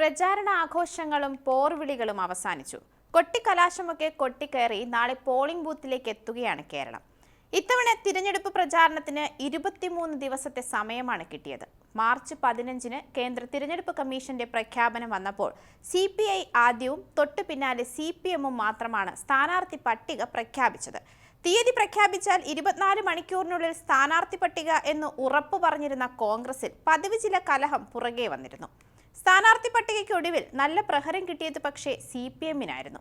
പ്രചാരണ ആഘോഷങ്ങളും പോർവിളികളും അവസാനിച്ചു. കൊട്ടിക്കലാശമൊക്കെ കൊട്ടിക്കയറി നാളെ പോളിംഗ് ബൂത്തിലേക്ക് എത്തുകയാണ് കേരളം. ഇത്തവണ തിരഞ്ഞെടുപ്പ് പ്രചാരണത്തിന് 23 ദിവസത്തെ സമയമാണ് കിട്ടിയത്. മാർച്ച് 15-ന് കേന്ദ്ര തിരഞ്ഞെടുപ്പ് കമ്മീഷന്റെ പ്രഖ്യാപനം വന്നപ്പോൾ CPI ആദ്യവും തൊട്ടു പിന്നാലെ CPM-ഉം മാത്രമാണ് സ്ഥാനാർത്ഥി പട്ടിക പ്രഖ്യാപിച്ചത്. തീയതി പ്രഖ്യാപിച്ചാൽ 24 മണിക്കൂറിനുള്ളിൽ സ്ഥാനാർത്ഥി പട്ടിക എന്ന് ഉറപ്പു പറഞ്ഞിരുന്ന കോൺഗ്രസിൽ പതിവ് ചില കലഹം പുറകെ വന്നിരുന്നു. സ്ഥാനാർത്ഥി പട്ടികയ്ക്കൊടുവിൽ നല്ല പ്രഹരം കിട്ടിയത് പക്ഷേ CPM-നായിരുന്നു.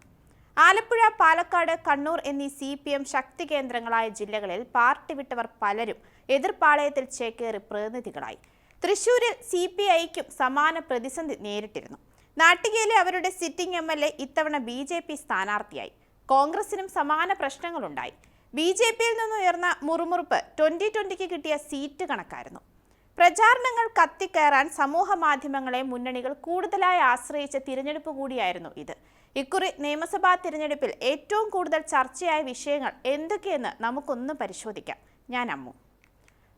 ആലപ്പുഴ, പാലക്കാട്, കണ്ണൂർ എന്നീ CPM ശക്തി കേന്ദ്രങ്ങളായ ജില്ലകളിൽ പാർട്ടി വിട്ടവർ പലരും എതിർപ്പാളയത്തിൽ ചേക്കേറി പ്രതിനിധികളായി. തൃശൂരിൽ CPIക്കും സമാന പ്രതിസന്ധി നേരിട്ടിരുന്നു. നാട്ടികയിലെ അവരുടെ സിറ്റിംഗ് MLA ഇത്തവണ BJP സ്ഥാനാർത്ഥിയായി. കോൺഗ്രസിനും സമാന പ്രശ്നങ്ങളുണ്ടായി. BJP-യിൽ നിന്നുയർന്ന മുറുമുറുപ്പ് 2020-ക്ക് കിട്ടിയ സീറ്റ് കണക്കായിരുന്നു. പ്രചാരണങ്ങൾ കത്തിക്കയറാൻ സമൂഹ മാധ്യമങ്ങളെ മുന്നണികൾ കൂടുതലായി ആശ്രയിച്ച തിരഞ്ഞെടുപ്പ് കൂടിയായിരുന്നു ഇത്. ഇക്കുറി നിയമസഭാ തിരഞ്ഞെടുപ്പിൽ ഏറ്റവും കൂടുതൽ ചർച്ചയായ വിഷയങ്ങൾ എന്തൊക്കെയെന്ന് നമുക്കൊന്ന് പരിശോധിക്കാം. ഞാൻ അമ്മു.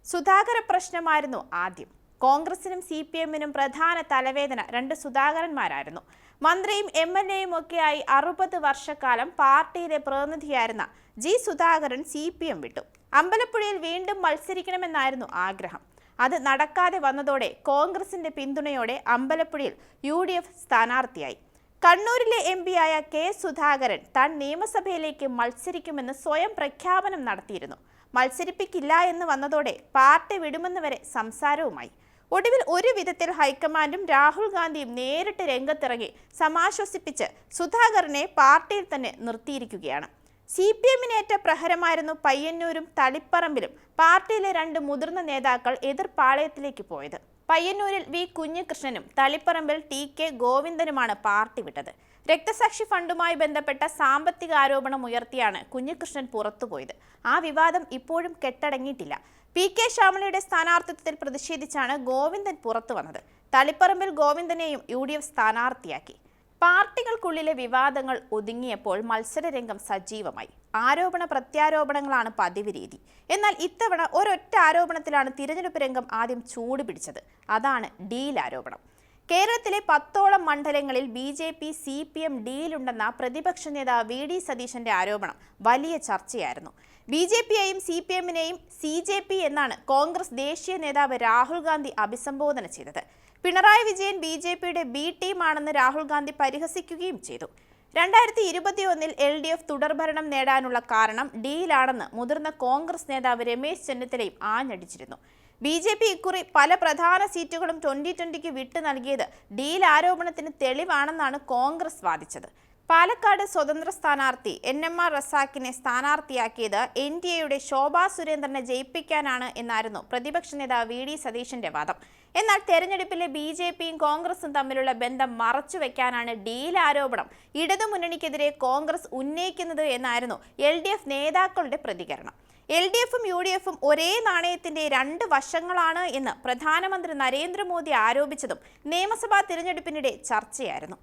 സുധാകര പ്രശ്നമായിരുന്നു ആദ്യം. കോൺഗ്രസിനും CPM-നും പ്രധാന തലവേദന രണ്ട് സുധാകരന്മാരായിരുന്നു. മന്ത്രിയും MLA-യും ഒക്കെയായി 60 വർഷക്കാലം പാർട്ടിയിലെ പ്രതിനിധിയായിരുന്ന G. സുധാകരൻ CPM വിട്ടു. അമ്പലപ്പുഴയിൽ വീണ്ടും മത്സരിക്കണമെന്നായിരുന്നു ആഗ്രഹം. അത് നടക്കാതെ വന്നതോടെ കോൺഗ്രസിന്റെ പിന്തുണയോടെ അമ്പലപ്പുഴയിൽ UDF സ്ഥാനാർത്ഥിയായി. കണ്ണൂരിലെ MP-യായ K. സുധാകരൻ താൻ നിയമസഭയിലേക്ക് മത്സരിക്കുമെന്ന് സ്വയം പ്രഖ്യാപനം നടത്തിയിരുന്നു. മത്സരിപ്പിക്കില്ല എന്ന് വന്നതോടെ പാർട്ടി വിടുമെന്ന് വരെ സംസാരവുമായി. ഒടുവിൽ ഒരു വിധത്തിൽ ഹൈക്കമാൻഡും രാഹുൽ ഗാന്ധിയും നേരിട്ട് രംഗത്തിറങ്ങി സമാശ്വസിപ്പിച്ച് സുധാകരനെ പാർട്ടിയിൽ തന്നെ നിർത്തിയിരിക്കുകയാണ്. CPM-നേറ്റ പ്രഹരമായിരുന്നു പയ്യന്നൂരും തളിപ്പറമ്പിലും പാർട്ടിയിലെ രണ്ട് മുതിർന്ന നേതാക്കൾ എതിർപ്പാളയത്തിലേക്ക് പോയത്. പയ്യന്നൂരിൽ V. കുഞ്ഞികൃഷ്ണനും തളിപ്പറമ്പിൽ TK ഗോവിന്ദനുമാണ് പാർട്ടി വിട്ടത്. രക്തസാക്ഷി ഫണ്ടുമായി ബന്ധപ്പെട്ട സാമ്പത്തിക ആരോപണം ഉയർത്തിയാണ് കുഞ്ഞികൃഷ്ണൻ പുറത്തുപോയത്. ആ വിവാദം ഇപ്പോഴും കെട്ടടങ്ങിയിട്ടില്ല. PK ശ്യാമളയുടെ സ്ഥാനാർത്ഥിത്വത്തിൽ പ്രതിഷേധിച്ചാണ് ഗോവിന്ദൻ പുറത്തു വന്നത്. തളിപ്പറമ്പിൽ ഗോവിന്ദനെയും UDF സ്ഥാനാർത്ഥിയാക്കി. പാർട്ടികൾക്കുള്ളിലെ വിവാദങ്ങൾ ഒതുങ്ങിയപ്പോൾ മത്സരരംഗം സജീവമായി. ആരോപണ പ്രത്യാരോപണങ്ങളാണ് പതിവ് രീതി. എന്നാൽ ഇത്തവണ ഒരൊറ്റ ആരോപണത്തിലാണ് തിരഞ്ഞെടുപ്പ് രംഗം ആദ്യം ചൂടുപിടിച്ചത്. അതാണ് ഡീൽ ആരോപണം. കേരളത്തിലെ 10ഓളം മണ്ഡലങ്ങളിൽ BJP CPM ഡീലുണ്ടെന്ന പ്രതിപക്ഷ നേതാവ് VD സതീശന്റെ ആരോപണം വലിയ ചർച്ചയായിരുന്നു. BJP-യെയും CPM-നെയും CJP എന്നാണ് കോൺഗ്രസ് ദേശീയ നേതാവ് രാഹുൽ ഗാന്ധി അഭിസംബോധന ചെയ്തത്. പിണറായി വിജയൻ BJP-യുടെ B ടീമാണെന്ന് രാഹുൽ ഗാന്ധി പരിഹസിക്കുകയും ചെയ്തു. 2021-ൽ LDF തുടർഭരണം നേടാനുള്ള കാരണം ഡീലാണെന്ന് മുതിർന്ന കോൺഗ്രസ് നേതാവ് രമേശ് ചെന്നിത്തലയും ആഞ്ഞടിച്ചിരുന്നു. BJP ഇക്കുറി പല പ്രധാന സീറ്റുകളും 2020-ക്ക് വിട്ടു നൽകിയത് ഡീൽ ആരോപണത്തിന് തെളിവാണെന്നാണ് കോൺഗ്രസ് വാദിച്ചത്. പാലക്കാട് സ്വതന്ത്ര സ്ഥാനാർത്ഥി NMR റസാക്കിനെ സ്ഥാനാർത്ഥിയാക്കിയത് NDA-യുടെ ശോഭാ സുരേന്ദ്രനെ ജയിപ്പിക്കാനാണ് എന്നായിരുന്നു പ്രതിപക്ഷ നേതാവ് VD സതീശന്റെ വാദം. എന്നാൽ തെരഞ്ഞെടുപ്പിലെ BJP-യും കോൺഗ്രസും തമ്മിലുള്ള ബന്ധം മറച്ചുവെക്കാനാണ് ഡീൽ ആരോപണം ഇടതുമുന്നണിക്കെതിരെ കോൺഗ്രസ് ഉന്നയിക്കുന്നത് എന്നായിരുന്നു LDF നേതാക്കളുടെ പ്രതികരണം. LDF-ഉം UDF-ഉം ഒരേ നാണയത്തിന്റെ രണ്ട് വശങ്ങളാണ് എന്ന് പ്രധാനമന്ത്രി നരേന്ദ്രമോദി ആരോപിച്ചതും നിയമസഭാ തിരഞ്ഞെടുപ്പിനിടെ ചർച്ചയായിരുന്നു.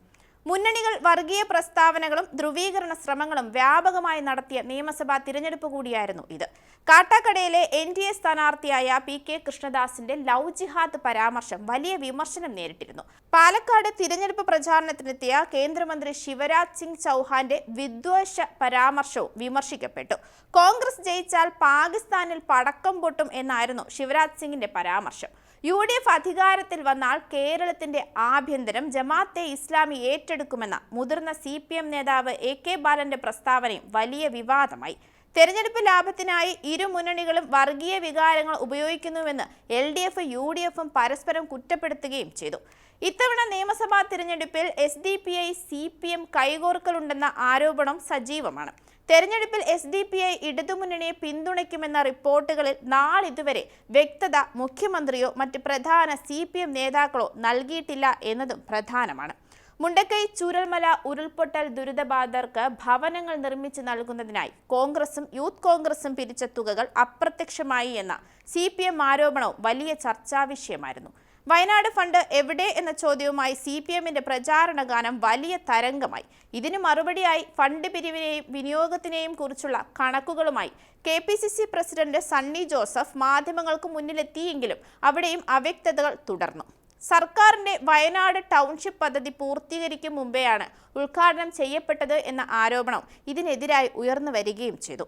മുന്നണികൾ വർഗീയ പ്രസ്താവനകളും ധ്രുവീകരണ ശ്രമങ്ങളും വ്യാപകമായി നടത്തിയ നിയമസഭാ തിരഞ്ഞെടുപ്പ് കൂടിയായിരുന്നു ഇത്. കാട്ടാക്കടയിലെ NDA സ്ഥാനാർത്ഥിയായ PK കൃഷ്ണദാസിന്റെ ലവ് ജിഹാദ് പരാമർശം വലിയ വിമർശനം നേരിട്ടിരുന്നു. പാലക്കാട് തിരഞ്ഞെടുപ്പ് പ്രചാരണത്തിനെത്തിയ കേന്ദ്രമന്ത്രി ശിവരാജ് സിംഗ് ചൗഹാന്റെ വിദ്വേഷ പരാമർശവും വിമർശിക്കപ്പെട്ടു. കോൺഗ്രസ് ജയിച്ചാൽ പാകിസ്ഥാനിൽ പടക്കം പൊട്ടും എന്നായിരുന്നു ശിവരാജ് സിംഗിന്റെ പരാമർശം. UDF അധികാരത്തിൽ വന്നാൽ കേരളത്തിന്റെ ആഭ്യന്തരം ജമാഅത്തെ ഇസ്ലാമി ഏറ്റെടുക്കുമെന്ന മുതിർന്ന CPM നേതാവ് AK ബാലന്റെ പ്രസ്താവനയും വലിയ വിവാദമായി. തെരഞ്ഞെടുപ്പ് ലാഭത്തിനായി ഇരു മുന്നണികളും വർഗീയ വികാരങ്ങൾ ഉപയോഗിക്കുന്നുവെന്ന് LDF-ഉം UDF-ഉം പരസ്പരം കുറ്റപ്പെടുത്തുകയും ചെയ്തു. ഇത്തവണ നിയമസഭാ തിരഞ്ഞെടുപ്പിൽ SDPI CPM കൈകോർക്കലുണ്ടെന്ന ആരോപണം സജീവമാണ്. തെരഞ്ഞെടുപ്പിൽ SDPI ഇടതുമുന്നണിയെ പിന്തുണയ്ക്കുമെന്ന റിപ്പോർട്ടുകളിൽ നാളിതുവരെ വ്യക്തത മുഖ്യമന്ത്രിയോ മറ്റ് പ്രധാന CPM നേതാക്കളോ നൽകിയിട്ടില്ല എന്നതും പ്രധാനമാണ്. മുണ്ടക്കൈ ചൂരൽമല ഉരുൾപൊട്ടൽ ദുരിതബാധിതർക്ക് ഭവനങ്ങൾ നിർമ്മിച്ച് നൽകുന്നതിനായി കോൺഗ്രസും യൂത്ത് കോൺഗ്രസും പിരിച്ച തുകകൾ അപ്രത്യക്ഷമായി എന്ന CPM ആരോപണവും വലിയ ചർച്ചാ വിഷയമായിരുന്നു. വയനാട് ഫണ്ട് എവിടെ എന്ന ചോദ്യവുമായി CPM-ന്റെ പ്രചാരണ ഗാനം വലിയ തരംഗമായി. ഇതിന് മറുപടിയായി ഫണ്ട് പിരിവിനെയും വിനിയോഗത്തിനെയും കുറിച്ചുള്ള കണക്കുകളുമായി KPCC പ്രസിഡന്റ് സണ്ണി ജോസഫ് മാധ്യമങ്ങൾക്ക് മുന്നിലെത്തിയെങ്കിലും അവിടെയും അവ്യക്തതകൾ തുടർന്നു. സർക്കാരിന്റെ വയനാട് ടൗൺഷിപ്പ് പദ്ധതി പൂർത്തീകരിക്കും മുമ്പെയാണ് ഉദ്ഘാടനം ചെയ്യപ്പെട്ടത് എന്ന ആരോപണം ഇതിനെതിരായി ഉയർന്നു വരികയും ചെയ്തു.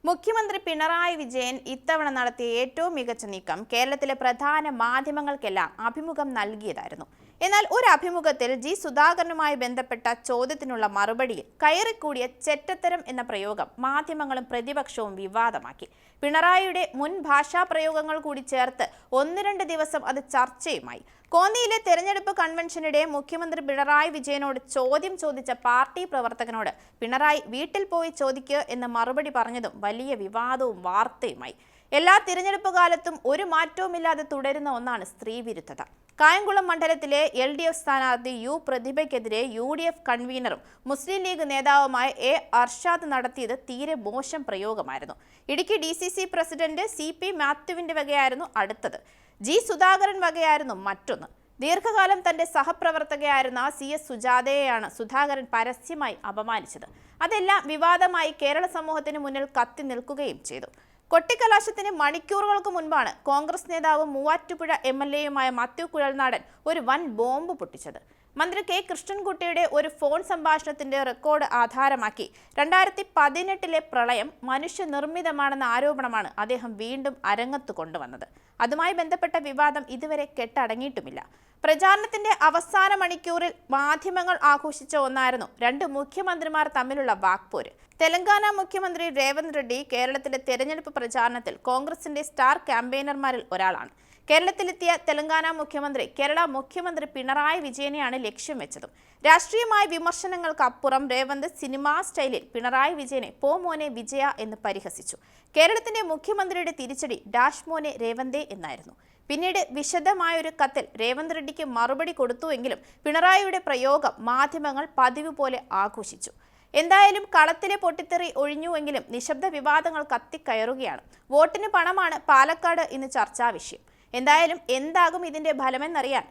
മുഖ്യമന്ത്രി പിണറായി വിജയൻ ഇത്തവണ നടത്തിയ ഏറ്റവും മികച്ച നീക്കം കേരളത്തിലെ പ്രധാന മാധ്യമങ്ങൾക്കെല്ലാം അഭിമുഖം നൽകിയതായിരുന്നു. എന്നാൽ ഒരു അഭിമുഖത്തിൽ ജി സുധാകരനുമായി ബന്ധപ്പെട്ട ചോദ്യത്തിനുള്ള മറുപടിയിൽ കയറിക്കൂടിയ ചെറ്റത്തരം എന്ന പ്രയോഗം മാധ്യമങ്ങളും പ്രതിപക്ഷവും വിവാദമാക്കി. പിണറായിയുടെ മുൻ ഭാഷാ പ്രയോഗങ്ങൾ കൂടി ചേർത്ത് 1-2 ദിവസം അത് ചർച്ചയുമായി. കോന്നിയിലെ തെരഞ്ഞെടുപ്പ് കൺവെൻഷനിടെ മുഖ്യമന്ത്രി പിണറായി വിജയനോട് ചോദ്യം ചോദിച്ച പാർട്ടി പ്രവർത്തകനോട് പിണറായി വീട്ടിൽ പോയി ചോദിക്കുക എന്ന് മറുപടി പറഞ്ഞതും വലിയ വിവാദവും വാർത്തയുമായി. എല്ലാ തിരഞ്ഞെടുപ്പ് കാലത്തും ഒരു മാറ്റവുമില്ലാതെ തുടരുന്ന ഒന്നാണ് സ്ത്രീവിരുദ്ധത. കായംകുളം മണ്ഡലത്തിലെ LDF സ്ഥാനാർത്ഥി യു പ്രതിഭയ്ക്കെതിരെ UDF കൺവീനറും മുസ്ലിം ലീഗ് നേതാവുമായ A അർഷാദ് നടത്തിയത് തീരെ മോശം പ്രയോഗമായിരുന്നു. ഇടുക്കി DCC പ്രസിഡന്റ് CP മാത്യുവിന്റെ വകയായിരുന്നു അടുത്തത്. ജി സുധാകരൻ വകയായിരുന്നു മറ്റൊന്ന്. ദീർഘകാലം തന്റെ സഹപ്രവർത്തകയായിരുന്ന CS സുജാതയെയാണ് സുധാകരൻ പരസ്യമായി അപമാനിച്ചത്. അതെല്ലാം വിവാദമായി കേരള സമൂഹത്തിന് മുന്നിൽ കത്തി നിൽക്കുകയും ചെയ്തു. കൊട്ടിക്കലാശത്തിന് മണിക്കൂറുകൾക്ക് മുൻപാണ് കോൺഗ്രസ് നേതാവും മൂവാറ്റുപുഴ MLAയുമായ മാത്യു കുഴൽനാടൻ ഒരു വൻ ബോംബ് പൊട്ടിച്ചത്. മന്ത്രി K കൃഷ്ണൻകുട്ടിയുടെ ഒരു ഫോൺ സംഭാഷണത്തിന്റെ റെക്കോർഡ് ആധാരമാക്കി 2018 പ്രളയം മനുഷ്യനിർമ്മിതമാണെന്ന ആരോപണമാണ് അദ്ദേഹം വീണ്ടും അരങ്ങത്ത് കൊണ്ടുവന്നത്. അതുമായി ബന്ധപ്പെട്ട വിവാദം ഇതുവരെ കെട്ടടങ്ങിയിട്ടുമില്ല. പ്രചാരണത്തിന്റെ അവസാന മണിക്കൂറിൽ മാധ്യമങ്ങൾ ആഘോഷിച്ച ഒന്നായിരുന്നു 2 മുഖ്യമന്ത്രിമാർ തമ്മിലുള്ള വാക്പോര്. തെലങ്കാന മുഖ്യമന്ത്രി രേവന്ത് റെഡ്ഡി കേരളത്തിലെ തെരഞ്ഞെടുപ്പ് പ്രചാരണത്തിൽ കോൺഗ്രസിന്റെ സ്റ്റാർ ക്യാമ്പയിനർമാരിൽ ഒരാളാണ്. കേരളത്തിലെത്തിയ തെലങ്കാന മുഖ്യമന്ത്രി കേരള മുഖ്യമന്ത്രി പിണറായി വിജയനെയാണ് ലക്ഷ്യം വെച്ചതും. രാഷ്ട്രീയമായ വിമർശനങ്ങൾക്കപ്പുറം രേവന്ത് സിനിമാ സ്റ്റൈലിൽ പിണറായി വിജയനെ പോ മോനെ വിജയ എന്ന് പരിഹസിച്ചു. കേരളത്തിന്റെ മുഖ്യമന്ത്രിയുടെ തിരിച്ചടി ഡാഷ് മോനെ രേവന്തേ എന്നായിരുന്നു. പിന്നീട് വിശദമായൊരു കത്തിൽ രേവന്ത് റെഡ്ഡിക്ക് മറുപടി കൊടുത്തുവെങ്കിലും പിണറായിയുടെ പ്രയോഗം മാധ്യമങ്ങൾ പതിവ് പോലെ ആഘോഷിച്ചു. എന്തായാലും കളത്തിലെ പൊട്ടിത്തെറി ഒഴിഞ്ഞുവെങ്കിലും നിശബ്ദ വിവാദങ്ങൾ കത്തിക്കയറുകയാണ്. വോട്ടിന് പണമാണ് പാലക്കാട് ഇന്ന് ചർച്ചാ വിഷയം. എന്തായാലും എന്താകും ഇതിന്റെ ഫലമെന്നറിയാൻ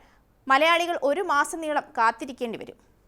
മലയാളികൾ 1 മാസം നീളം കാത്തിരിക്കേണ്ടി വരും.